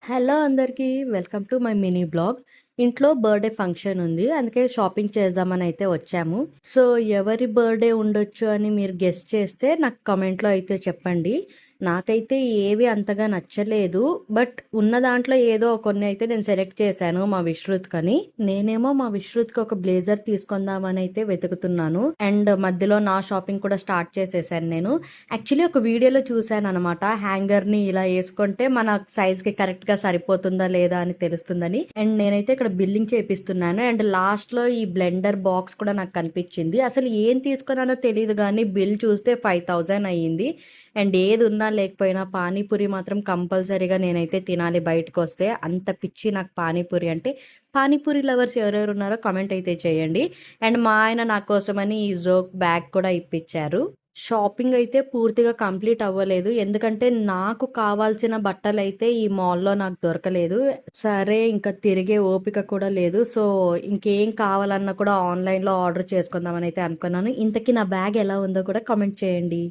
Hello అందరికీ. Welcome to my mini blog. ఇంట్లో birthday function ఉంది. అందుకే షాపింగ్ చేద్దామని అయితే వచ్చాము. సో, ఎవరి బర్త్‌డే ఉండొచ్చు అని మీరు గెస్ చేస్తే నాకు కామెంట్‌లో అయితే చెప్పండి. నాకైతే ఏవి అంతగా నచ్చలేదు. బట్ ఉన్న దాంట్లో ఏదో కొన్ని అయితే నేను సెలెక్ట్ చేశాను మా విశ్రుత్‌కని. నేనేమో మా విశ్రుత్‌కి ఒక బ్లేజర్ తీసుకుందామని అయితే వెతుకుతున్నాను. అండ్ మధ్యలో నా షాపింగ్ కూడా స్టార్ట్ చేసేసాను నేను. యాక్చువల్లీ ఒక వీడియోలో చూసాననమాట. హ్యాంగర్‌ని ఇలా యేసుకుంటే మన సైజ్‌కి కరెక్ట్‌గా సరిపోతుందా లేదా అని తెలుస్తుందని. అండ్ నేనైతే ఇక్కడ బిల్లింగ్ చేపిస్తున్నాను. అండ్ లాస్ట్‌లో ఈ బ్లెండర్ బాక్స్ కూడా నాకు కనిపించింది. అసలు ఏం తీసుకున్నానో తెలీదు గానీ బిల్ చూస్తే 5000 అయ్యింది. అండ్ ఏది ఉన్నా లేకపోయినా పానీపూరి మాత్రం కంపల్సరీగా నేనైతే తినాలి బయటకొస్తే. అంత పిచ్చి నాకు పానీపూరి అంటే. పానీపూరి లవర్స్ ఎవరెవరు ఉన్నారో కామెంట్ అయితే చేయండి. అండ్ మా ఆయన నా కోసమని ఈ జోక్ బ్యాగ్ కూడా ఇప్పించారు. షాపింగ్ అయితే పూర్తిగా కంప్లీట్ అవ్వలేదు. ఎందుకంటే నాకు కావాల్సిన బట్టలైతే ఈ మాల్‌లో నాకు దొరకలేదు. సరే ఇంకా తిరిగే ఓపిక కూడా లేదు. సో, ఇంకేం కావాలన్నా కూడా ఆన్‌లైన్‌లో ఆర్డర్ చేసుకుందామని అయితే అనుకున్నాను. ఇంతకీ నా బ్యాగ్ ఎలా ఉందో కూడా కామెంట్ చేయండి.